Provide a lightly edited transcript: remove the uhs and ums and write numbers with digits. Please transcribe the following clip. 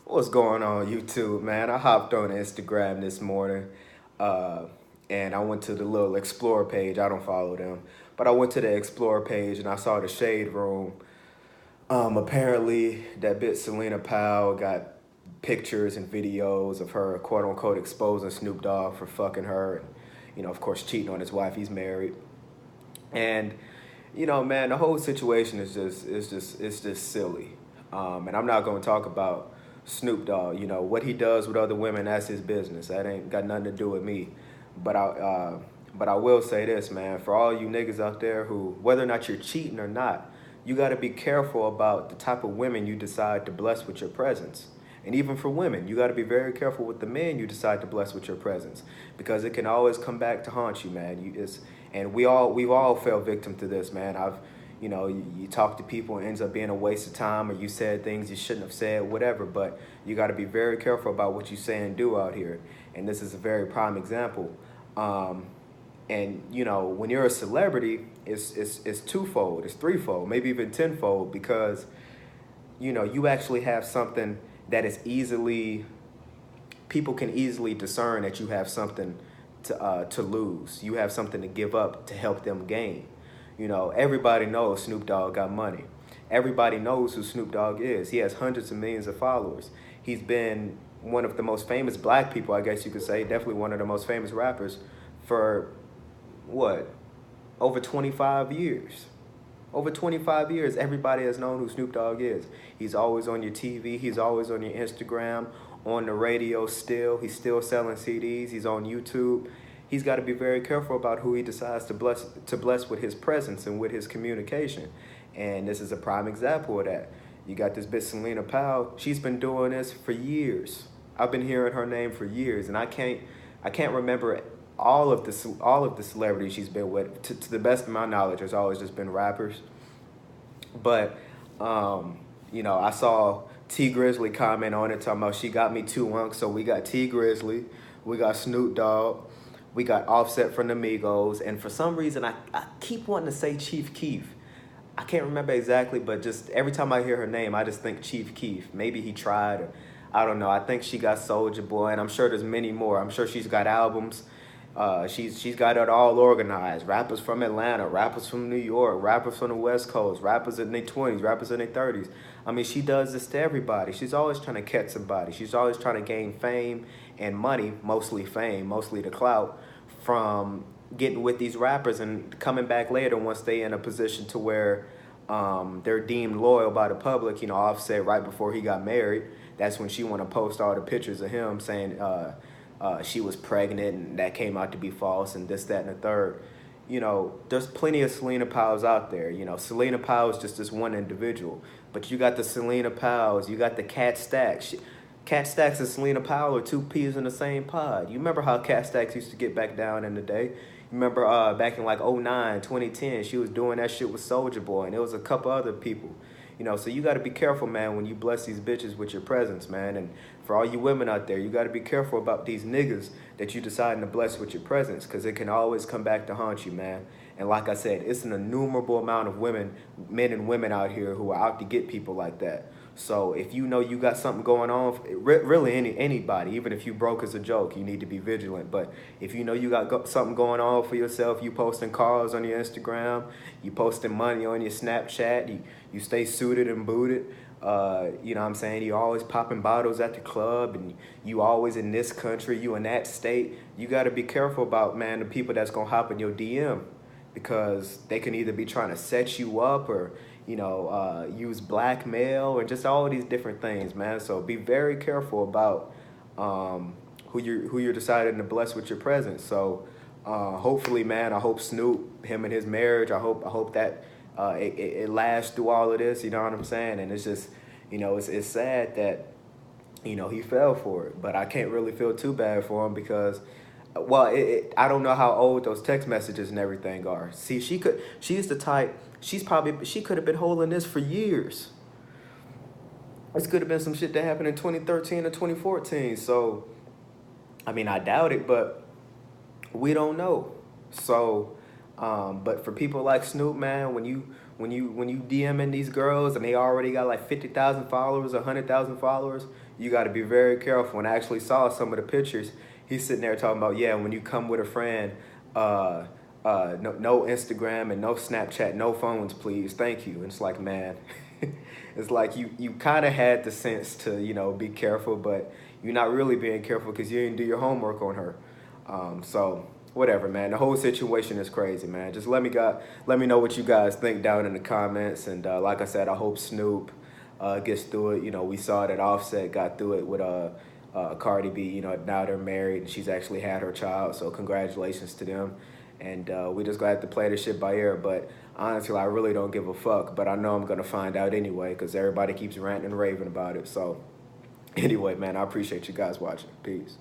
What's going on YouTube, man? I hopped on Instagram this morning, uh, and I went to the little Explore page. I don't follow them, but I went to the Explore page and I saw the Shade Room. Apparently, that bitch Celina Powell got pictures and videos of her, quote unquote, exposing Snoop Dogg for fucking her, and of course, cheating on his wife. He's married, and man, the whole situation is just silly. And I'm not going to talk about Snoop Dogg. What he does with other women, that's his business. That ain't got nothing to do with me. But I will say this, man. For all you niggas out there who, whether or not you're cheating or not, you got to be careful about the type of women you decide to bless with your presence. And even for women, you got to be very careful with the men you decide to bless with your presence, because it can always come back to haunt you, man. And we've all fell victim to this, man. You talk to people and it ends up being a waste of time, or you said things you shouldn't have said, whatever. But you got to be very careful about what you say and do out here. And this is a very prime example. And when you're a celebrity, it's twofold, it's threefold, maybe even tenfold, because you actually have something that is easily, people can easily discern that you have something to lose. You have something to give up to help them gain. Everybody knows Snoop Dogg got money. Everybody knows who Snoop Dogg is. He has hundreds of millions of followers. He's been one of the most famous black people, I guess you could say, definitely one of the most famous rappers for what, over 25 years. Over 25 years, everybody has known who Snoop Dogg is. He's always on your TV. He's always on your Instagram, on the radio still. He's still selling CDs. He's on YouTube. He's got to be very careful about who he decides to bless with his presence and with his communication. And this is a prime example of that. You got this bitch Celina Powell. She's been doing this for years. I've been hearing her name for years, and I can't remember all of the celebrities she's been with. To the best of my knowledge, has always just been rappers. But I saw T Grizzly comment on it, talking about she got me two unks. So we got T Grizzly, we got Snoop Dogg, we got Offset from the Migos, and for some reason I keep wanting to say Chief Keef. I can't remember exactly, but just every time I hear her name, I just think Chief Keef. Maybe he tried, or I don't know. I think she got Soulja Boy, and I'm sure there's many more. I'm sure she's got albums. She's got it all organized. Rappers from Atlanta, rappers from New York, rappers from the West Coast, rappers in their 20s, rappers in their 30s. I mean, she does this to everybody. She's always trying to catch somebody. She's always trying to gain fame and money, mostly fame, mostly the clout, from getting with these rappers and coming back later once they in a position to where they're deemed loyal by the public. Offset right before he got married, that's when she want to post all the pictures of him saying she was pregnant and that came out to be false and this, that, and the third. There's plenty of Celina Powells out there. Celina Powell's just this one individual. But you got the Celina Powells, you got the Cat Stacks. Cat Stacks and Celina Powell are two peas in the same pod. You remember how Cat Stacks used to get back down in the day? You remember back in like '09, 2010, she was doing that shit with Soulja Boy, and there was a couple other people. So you got to be careful, man, when you bless these bitches with your presence, man. And for all you women out there, you got to be careful about these niggas that you deciding to bless with your presence, because it can always come back to haunt you, man. And like I said, it's an innumerable amount of men and women out here who are out to get people like that. So if you know you got something going on, really anybody, even if you broke as a joke, you need to be vigilant. But if you know you got something going on for yourself, you posting cars on your Instagram, you posting money on your Snapchat, you stay suited and booted, you know what I'm saying? You always popping bottles at the club, and you always in this country, you in that state. You got to be careful about, man, the people that's going to hop in your DM, because they can either be trying to set you up or use blackmail and just all of these different things, man. So be very careful about who you're deciding to bless with your presence. So hopefully, man, I hope Snoop, him and his marriage, I hope that it lasts through all of this. You know what I'm saying? And it's just, it's sad that he fell for it, but I can't really feel too bad for him because. Well, I don't know how old those text messages and everything are. See, she's the type, she could have been holding this for years. This could have been some shit that happened in 2013 or 2014. So, I mean, I doubt it, but we don't know. So, but for people like Snoop, man, when you DMing these girls and they already got like 50,000 followers, 100,000 followers, you got to be very careful. And I actually saw some of the pictures. He's sitting there talking about, yeah, when you come with a friend, no Instagram and no Snapchat, no phones, please, thank you. And it's like, man, it's like you kind of had the sense to, you know, be careful, but you're not really being careful because you didn't do your homework on her. So whatever, man. The whole situation is crazy, man. Just let me know what you guys think down in the comments. And like I said, I hope Snoop gets through it. You know, we saw that Offset got through it with Cardi B. You know, now they're married and she's actually had her child. So congratulations to them. And we just glad to play this shit by ear. But honestly, I really don't give a fuck. But I know I'm gonna find out anyway because everybody keeps ranting and raving about it. So anyway, man, I appreciate you guys watching. Peace.